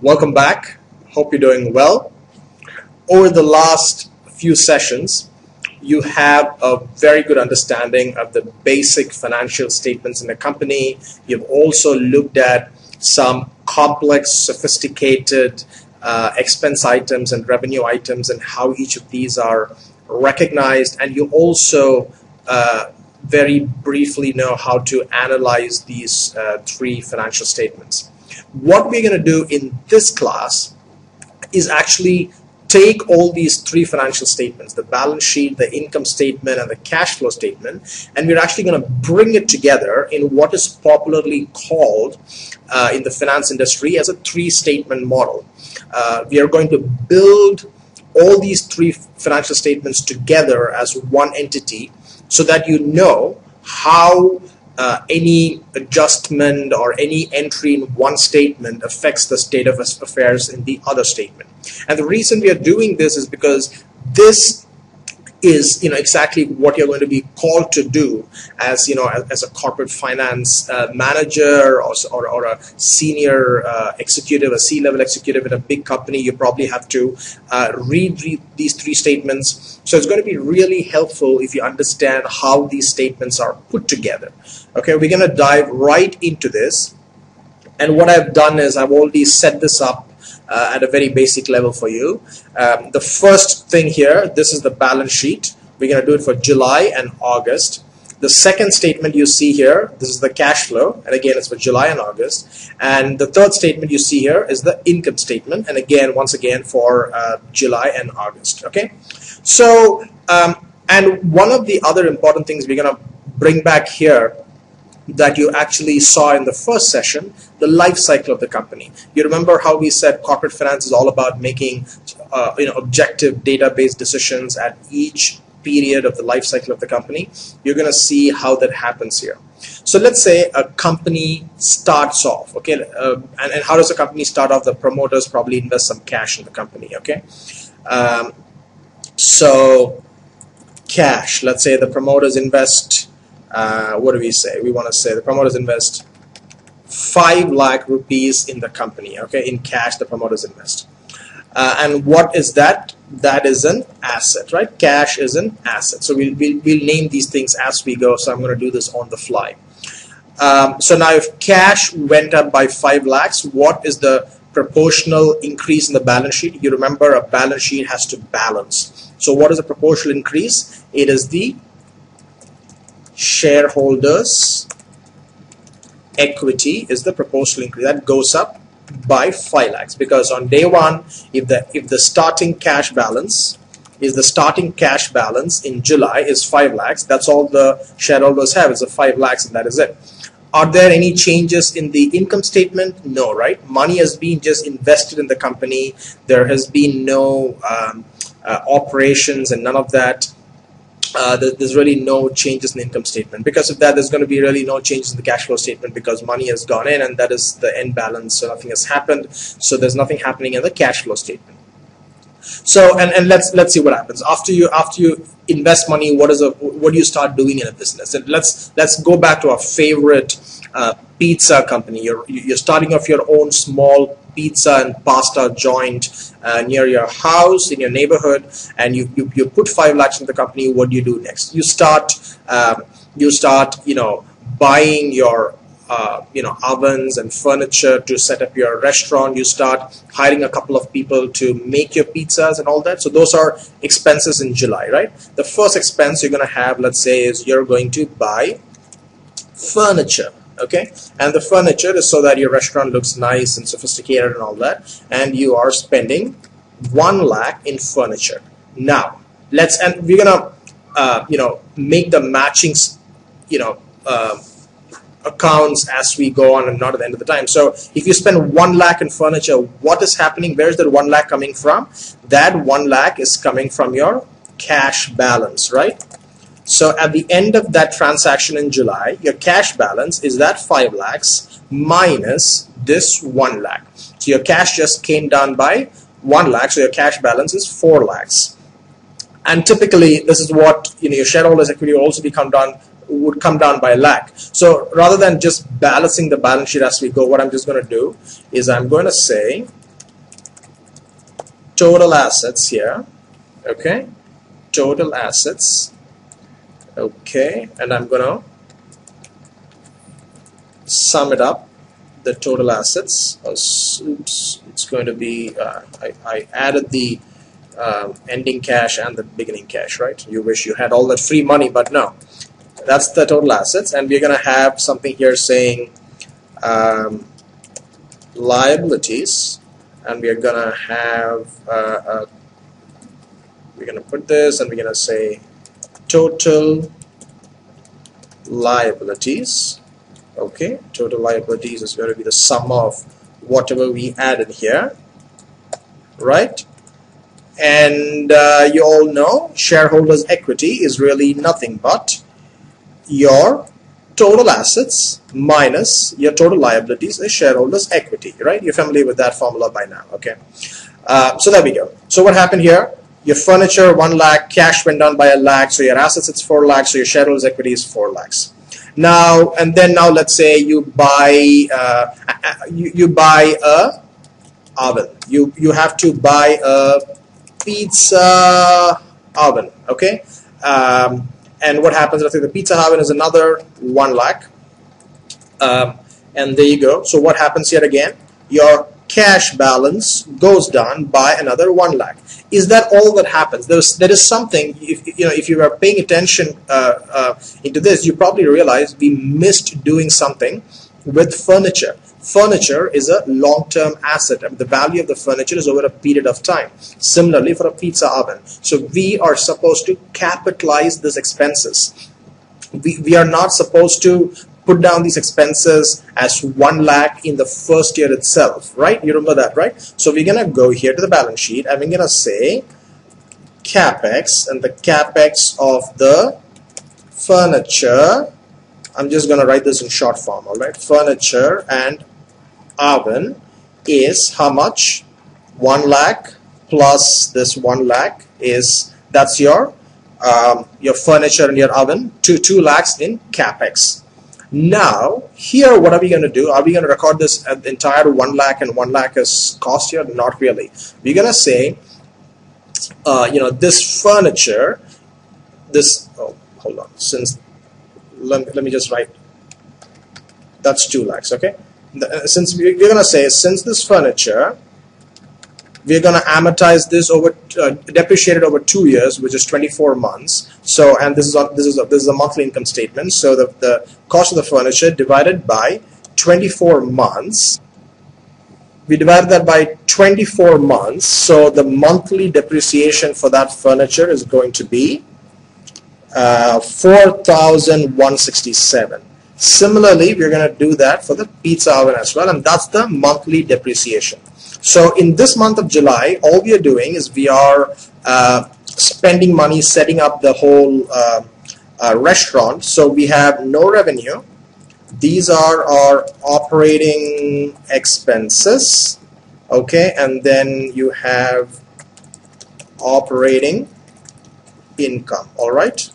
Welcome back. Hope you're doing well. Over the last few sessions, you have a very good understanding of the basic financial statements in a company. You've also looked at some complex, sophisticated expense items and revenue items and how each of these are recognized. And you also very briefly know how to analyze these three financial statements. What we're going to do in this class is actually take all these three financial statements, the balance sheet, the income statement, and the cash flow statement, and we're actually going to bring it together in what is popularly called in the finance industry as a three-statement model. We are going to build all these three financial statements together as one entity so that you know how any adjustment or any entry in one statement affects the state of affairs in the other statement. And the reason we are doing this is because this is exactly what you're going to be called to do as as a corporate finance manager or a senior executive, a C-level executive in a big company. You probably have to read these three statements. So it's going to be really helpful if you understand how these statements are put together. Okay, we're going to dive right into this. And what I've done is I've already set this up at a very basic level for you. The first thing here, this is the balance sheet. We're going to do it for July and August. The second statement you see here, this is the cash flow, and again it's for July and August. And the third statement you see here is the income statement, and again, once again, for July and August. Okay, so and one of the other important things we're going to bring back here that you actually saw in the first session, the life cycle of the company. You remember how we said corporate finance is all about making objective database decisions at each period of the life cycle of the company. You're going to see how that happens here. So let's say a company starts off, okay, and how does a company start off? The promoters probably invest some cash in the company, okay. So cash, let's say the promoters invest, what do we say? We want to say the promoters invest 5 lakh rupees in the company, okay, in cash the promoters invest. And what is that? That is an asset, right? Cash is an asset. So we'll name these things as we go. So I'm going to do this on the fly. So now if cash went up by 5 lakhs, what is the proportional increase in the balance sheet? You remember a balance sheet has to balance. So what is the proportional increase? It is the shareholders equity is the proportional increase that goes up by 5 lakhs, because on day one, if the starting cash balance in July is 5 lakhs, that's all the shareholders have is a 5 lakhs, and that is it. Are there any changes in the income statement? No, right? Money has been just invested in the company. There has been no operations and none of that. There's really no changes in the income statement. Because of that, there's going to be really no changes in the cash flow statement because money has gone in and that is the end balance, so nothing has happened. So there's nothing happening in the cash flow statement. So and let's see what happens after you invest money. What do you start doing in a business? And let's go back to our favorite pizza company. You're starting off your own small pizza and pasta joint near your house in your neighborhood, and you put 5 lakhs in the company. What do you do next? You start buying your ovens and furniture to set up your restaurant. You start hiring a couple of people to make your pizzas and all that. So those are expenses in July, right? The first expense you're going to have, let's say, is you're going to buy furniture. Okay, and the furniture is so that your restaurant looks nice and sophisticated and all that, and you are spending 1 lakh in furniture. Now we're gonna make the matching accounts as we go on and not at the end of the time. So if you spend 1 lakh in furniture, what is happening? Where is that 1 lakh coming from? That 1 lakh is coming from your cash balance, right? So at the end of that transaction in July, your cash balance is that 5 lakhs minus this 1 lakh. So your cash just came down by 1 lakh, so your cash balance is 4 lakhs. And typically, this is what your shareholders' equity will also would come down by 1 lakh. So rather than just balancing the balance sheet as we go, what I'm just going to do is I'm going to say total assets here. Okay, total assets. Okay, and I'm gonna sum it up, the total assets. Oops, it's going to be I added the ending cash and the beginning cash, right? You wish you had all that free money, but no, that's the total assets. And we're gonna have something here saying liabilities, and we're gonna have we're gonna put this, and we're gonna say total liabilities. Okay, total liabilities is going to be the sum of whatever we added here, right? And you all know shareholders' equity is really nothing but your total assets minus your total liabilities is shareholders' equity, right? You're familiar with that formula by now, okay? So there we go. So what happened here? Your furniture 1 lakh, cash went down by 1 lakh, so your assets it's 4 lakhs, so your shareholders' equity is 4 lakhs. Now let's say you buy you buy a oven. You have to buy a pizza oven, okay? And what happens? Let's say the pizza oven is another 1 lakh, and there you go. So what happens here again? Your cash balance goes down by another 1 lakh. Is that all that happens? There is something. If you are paying attention into this, you probably realize we missed doing something with furniture. Furniture is a long-term asset. The value of the furniture is over a period of time. Similarly, for a pizza oven, so we are supposed to capitalize these expenses. We are not supposed to put down these expenses as 1 lakh in the first year itself, right? You remember that, right? So we're gonna go here to the balance sheet and we're gonna say capex, and the capex of the furniture, I'm just gonna write this in short form, all right? Furniture and oven is how much? 1 lakh plus this 1 lakh is, that's your furniture and your oven, 2 lakhs in capex. Now here what are we going to do? Are we going to record this at the entire 1 lakh and 1 lakh is cost here? Not really. We're going to say this furniture, this, oh hold on, since let me just write, that's 2 lakhs, okay? Since we're going to say, since this furniture, we're going to amortize this over, depreciate it over 2 years, which is 24 months. So, and this is a monthly income statement. So the cost of the furniture divided by 24 months. We divided that by 24 months. So the monthly depreciation for that furniture is going to be 4,167. Similarly, we're going to do that for the pizza oven as well, and that's the monthly depreciation. So in this month of July, all we are doing is we are spending money setting up the whole restaurant. So we have no revenue. These are our operating expenses, okay? And then you have operating income, all right?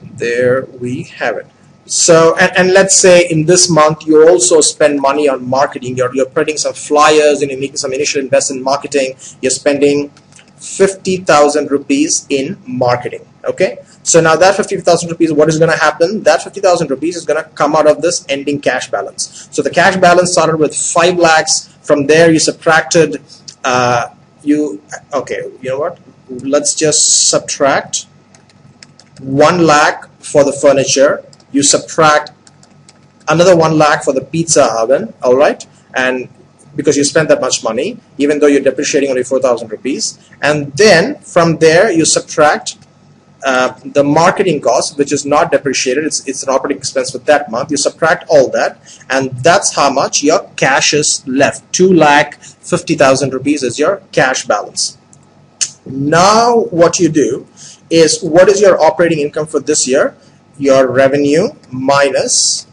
There we have it. So, and let's say in this month you also spend money on marketing. You're printing some flyers and you're making some initial investment in marketing. You're spending 50,000 rupees in marketing. Okay. So now that 50,000 rupees, what is going to happen? That 50,000 rupees is going to come out of this ending cash balance. So the cash balance started with 5 lakhs. From there you subtracted. Okay. You know what? Let's just subtract 1 lakh for the furniture. You subtract another 1 lakh for the pizza oven, all right? And because you spent that much money, even though you're depreciating only 4,000 rupees. And then from there, you subtract the marketing cost, which is not depreciated. It's an operating expense for that month. You subtract all that, and that's how much your cash is left. 2,50,000 rupees is your cash balance. Now what you do is, what is your operating income for this year? Your revenue minus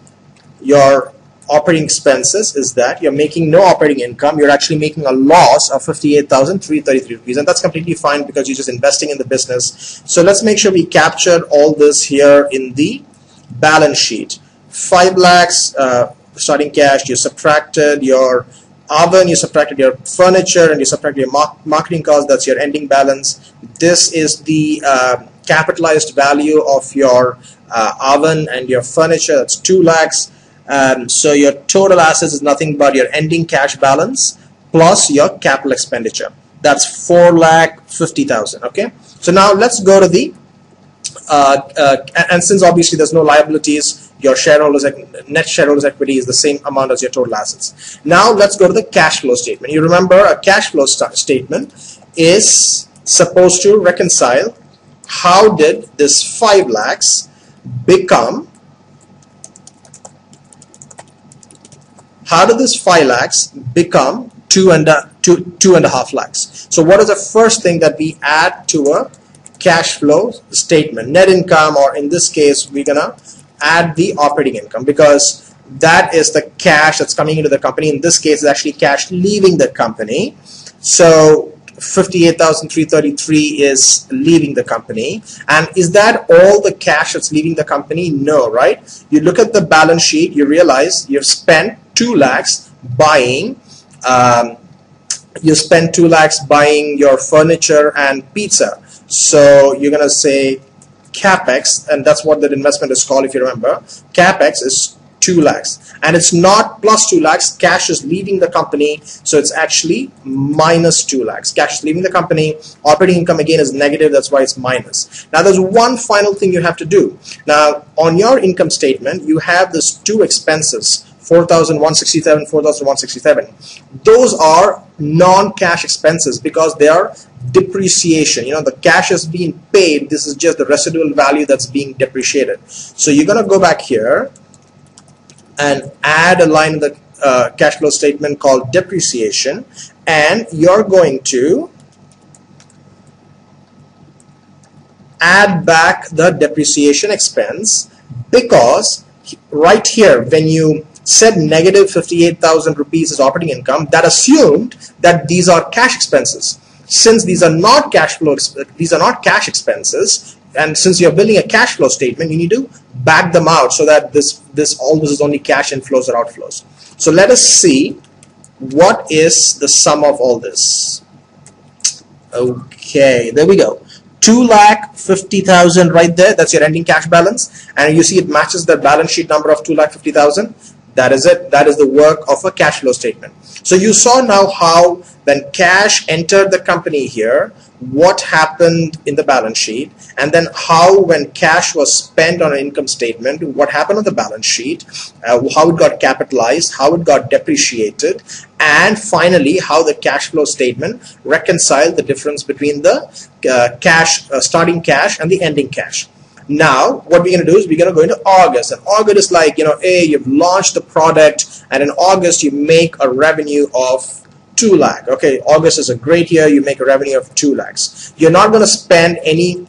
your operating expenses is that you're making no operating income. You're actually making a loss of 58,333 rupees, and that's completely fine because you're just investing in the business. So let's make sure we captured all this here in the balance sheet. 5 lakhs starting cash, you subtracted your oven, you subtracted your furniture, and you subtracted your marketing cost. That's your ending balance. This is the capitalized value of your oven and your furniture. That's 2 lakhs. So your total assets is nothing but your ending cash balance plus your capital expenditure. That's 4,50,000. Okay. So now let's go to the and since obviously there's no liabilities, your net shareholders equity is the same amount as your total assets. Now let's go to the cash flow statement. You remember a cash flow statement is supposed to reconcile how did this 5 lakhs become, how did this 5 lakhs become 2.5 lakhs. So what is the first thing that we add to a cash flow statement? Net income, or in this case we're gonna add the operating income, because that is the cash that's coming into the company. In this case, it's actually cash leaving the company. So 58,333 is leaving the company. And is that all the cash that's leaving the company? No, right? You look at the balance sheet, you realize you've spent 2 lakhs buying buying your furniture and pizza. So you're gonna say capex, and that's what that investment is called if you remember. Capex is 2 lakhs, and it's not plus 2 lakhs. Cash is leaving the company, so it's actually minus 2 lakhs. Cash is leaving the company. Operating income again is negative, that's why it's minus. Now there's one final thing you have to do. Now on your income statement you have these 2 expenses, 4,167, 4,167. Those are non-cash expenses because they are depreciation. You know, the cash is being paid. This is just the residual value that's being depreciated. So you're going to go back here and add a line in the cash flow statement called depreciation, and you're going to add back the depreciation expense, because right here when you said negative 58,000 rupees is operating income, that assumed that these are cash expenses. Since these are not cash expenses, and since you're building a cash flow statement, you need to back them out so that all this is only cash inflows or outflows. So let us see what is the sum of all this. Okay, there we go. 2,50,000 right there. That's your ending cash balance, and you see it matches the balance sheet number of 2,50,000. That is it. That is the work of a cash flow statement. So you saw now how when cash entered the company here, what happened in the balance sheet, and then how when cash was spent on an income statement, what happened on the balance sheet, how it got capitalized, how it got depreciated, and finally how the cash flow statement reconciled the difference between the starting cash and the ending cash. Now, what we're going to do is we're going to go into August. And August is like, you've launched the product, and in August you make a revenue of 2 lakh. Okay, August is a great year. You make a revenue of 2 lakhs. You're not going to spend any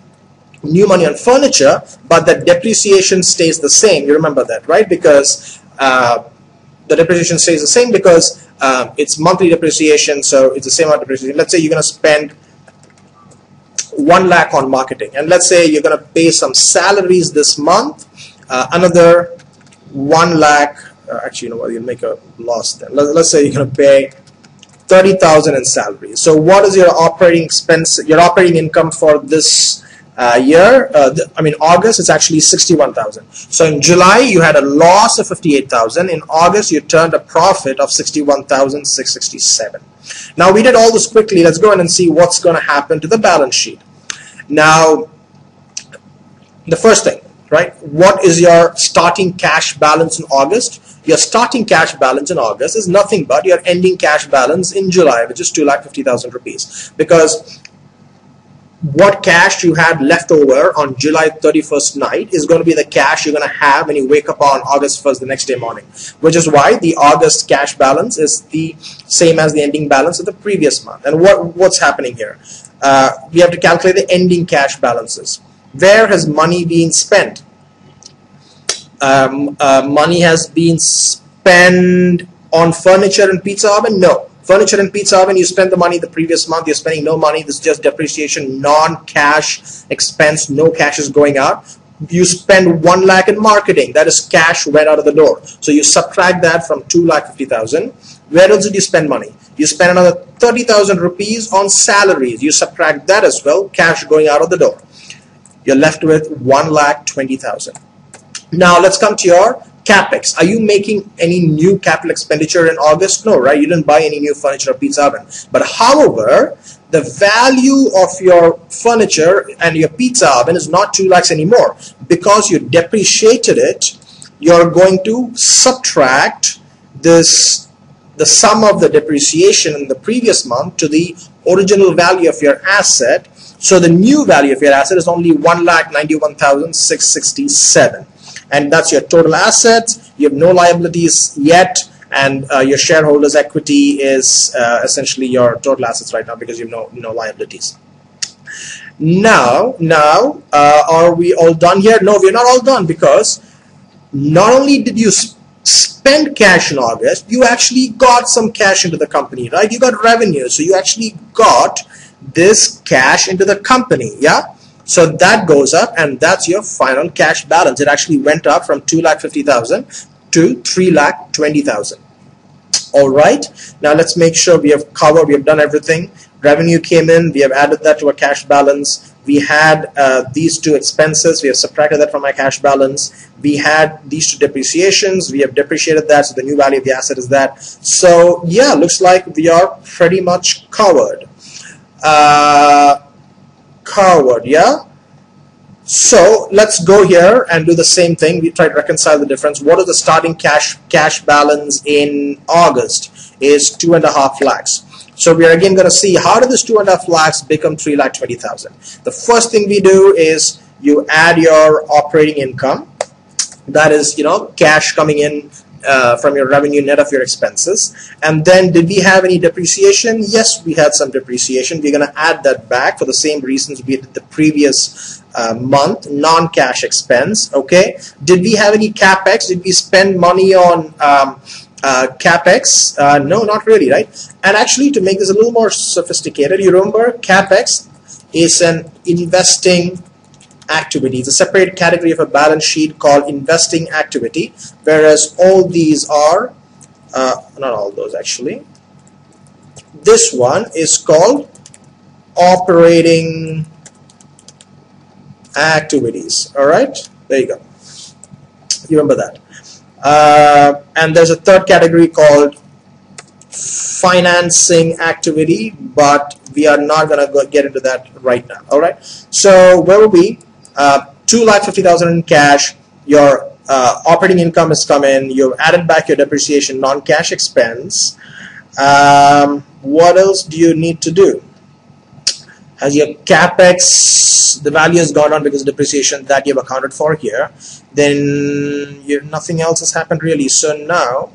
new money on furniture, but the depreciation stays the same. You remember that, right? Because the depreciation stays the same because it's monthly depreciation, so it's the same amount of depreciation. Let's say you're going to spend 1 lakh on marketing, and let's say you're going to pay some salaries this month, another 1 lakh. Actually, you know what? You'll make a loss then. Let's say you're going to pay 30,000 in salary. So what is your operating expense, your operating income for this year? August, it's actually 61,000. So in July you had a loss of 58,000. In August you turned a profit of 61,667. Now we did all this quickly. Let's go in and see what's going to happen to the balance sheet. Now, the first thing, right? What is your starting cash balance in August? Your starting cash balance in August is nothing but your ending cash balance in July, which is 2,50,000 rupees. Because what cash you had left over on July 31st night is going to be the cash you're going to have when you wake up on August 1st the next day morning, which is why the August cash balance is the same as the ending balance of the previous month. And what's happening here? We have to calculate the ending cash balances. Where has money been spent? Money has been spent on furniture and pizza oven? No. Furniture and pizza oven, you spent the money the previous month. You're spending no money. This is just depreciation, non-cash expense. No cash is going out. You spend 1 lakh in marketing, that is cash went out of the door. So you subtract that from 2,50,000. Where else did you spend money? You spend another 30,000 rupees on salaries. You subtract that as well, cash going out of the door. You're left with 1,20,000. Now let's come to your capex. Are you making any new capital expenditure in August? No, right? You didn't buy any new furniture or pizza oven. But however, the value of your furniture and your pizza oven is not 2 lakhs anymore. Because you depreciated it, you're going to subtract the sum of the depreciation in the previous month to the original value of your asset. So the new value of your asset is only 1,91,667. And that's your total assets. You have no liabilities yet, and your shareholders equity is essentially your total assets right now because you have no liabilities. Now, are we all done here? No, we're not all done, because not only did you spend cash in August, you actually got some cash into the company, right? You got revenue, so you actually got this cash into the company, yeah? So that goes up, and that's your final cash balance. It actually went up from 2,50,000 to 3,20,000. All right. Now let's make sure we have done everything. Revenue came in. We have added that to our cash balance. We had these two expenses. We have subtracted that from our cash balance. We had these two depreciations. We have depreciated that. So the new value of the asset is that. So yeah, looks like we are pretty much covered. Yeah. So let's go here and do the same thing. We try to reconcile the difference. What is the starting cash balance in August? Is 2.5 lakhs. So we are again going to see, how did this 2.5 lakhs become 3,20,000? The first thing we do is you add your operating income. That is, cash coming in from your revenue net of your expenses. And then, did we have any depreciation? Yes, we had some depreciation. We're going to add that back for the same reasons we did the previous month, non-cash expense. Okay. Did we have any capex? Did we spend money on capex? No, not really, right? And actually, to make this a little more sophisticated, you remember capex is an investing activity. It's a separate category of a balance sheet called investing activity, whereas all these are, not all those actually, this one is called operating activities. All right, there you go. You remember that. And there's a third category called financing activity, but we are not going to get into that right now. All right, so where will we? 2,50,000 in cash. Your operating income has come in. You've added back your depreciation, non-cash expense. What else do you need to do? Has your capex, the value has gone on because of depreciation that you've accounted for here, then nothing else has happened really. So now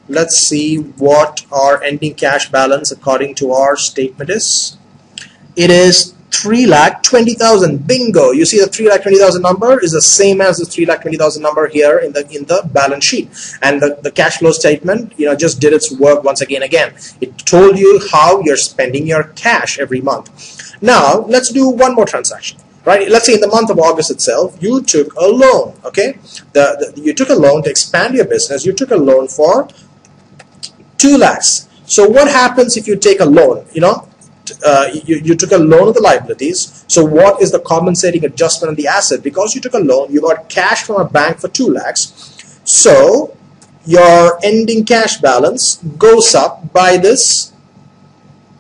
let's see what our ending cash balance according to our statement is. It is 3,20,000. Bingo! You see the 3,20,000 number is the same as the 3,20,000 number here in the balance sheet, and the cash flow statement just did its work once again. It told you how you're spending your cash every month. Now let's do one more transaction. Right? Let's say in the month of August itself, you took a loan. Okay, you took a loan to expand your business. You took a loan for 2 lakhs. So what happens if you take a loan? You took a loan of the liabilities. So what is the compensating adjustment on the asset? Because you took a loan, you got cash from a bank for 2 lakhs. So your ending cash balance goes up by this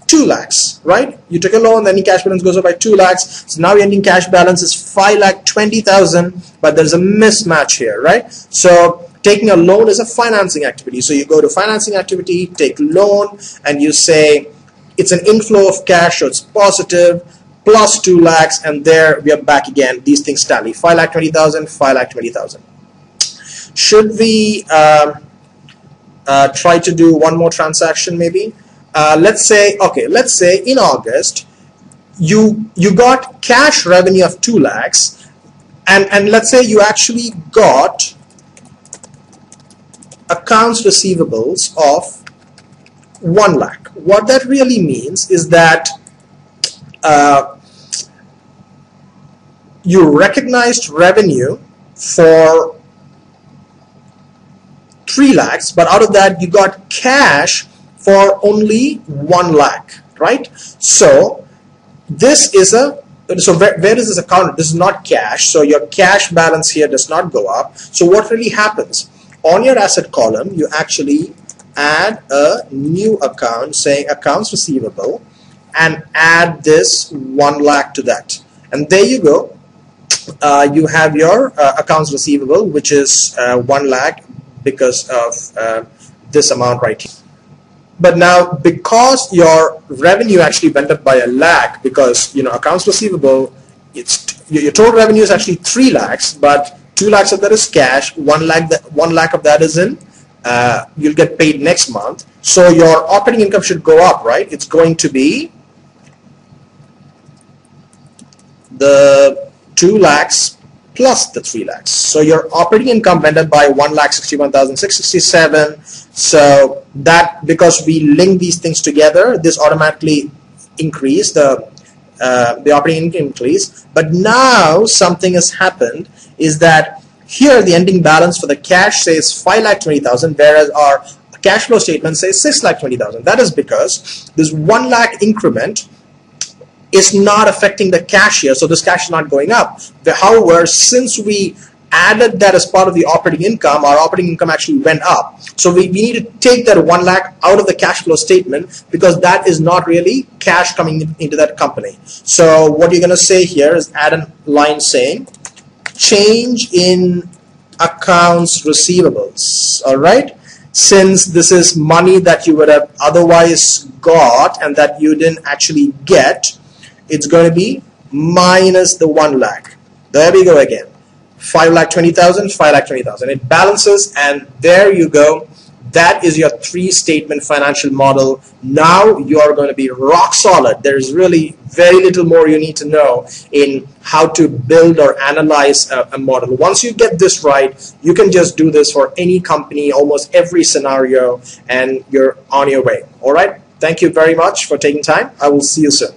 2 lakhs, right? You took a loan, the ending cash balance goes up by 2 lakhs. So now your ending cash balance is 5,20,000, but there's a mismatch here, right? So taking a loan is a financing activity. So you go to financing activity, take loan, and you say, it's an inflow of cash, so it's positive, plus 2 lakhs, and there we are back again. These things tally. 5,20,000, 5,20,000. Should we try to do one more transaction maybe? Let's say in August, you got cash revenue of 2 lakhs, and let's say you actually got accounts receivables of 1 lakh. What that really means is that you recognized revenue for 3 lakhs, but out of that you got cash for only 1 lakh, right? So this is where is this account? This is not cash, so your cash balance here does not go up. So what really happens? On your asset column, you actually add a new account saying accounts receivable and add this 1 lakh to that. And there you go. You have your accounts receivable, which is 1 lakh because of this amount right here. But now, because your revenue actually went up by 1 lakh, because accounts receivable, your total revenue is actually 3 lakhs, but 2 lakhs of that is cash. 1 lakh of that is in. You'll get paid next month. So your operating income should go up, right? It's going to be the 2 lakhs plus the 3 lakhs. So your operating income went up by 1,61,667. So that, because we link these things together, this automatically increased the operating income increase. But now something has happened, is that here the ending balance for the cash says 5,20,000, whereas our cash flow statement says 6,20,000. That is because this 1 lakh increment is not affecting the cash here, so this cash is not going up. However, since we added that as part of the operating income, our operating income actually went up. So we need to take that 1 lakh out of the cash flow statement, because that is not really cash coming into that company. So what you're going to say here is add a line saying change in accounts receivables. All right, since this is money that you would have otherwise got and that you didn't actually get, it's going to be minus the 1 lakh. There we go again. 5,20,000, 5,20,000. It balances, and there you go. That is your 3-statement financial model. Now you are going to be rock solid. There's really very little more you need to know in how to build or analyze a model. Once you get this right, you can just do this for any company, almost every scenario, and you're on your way. All right. Thank you very much for taking time. I will see you soon.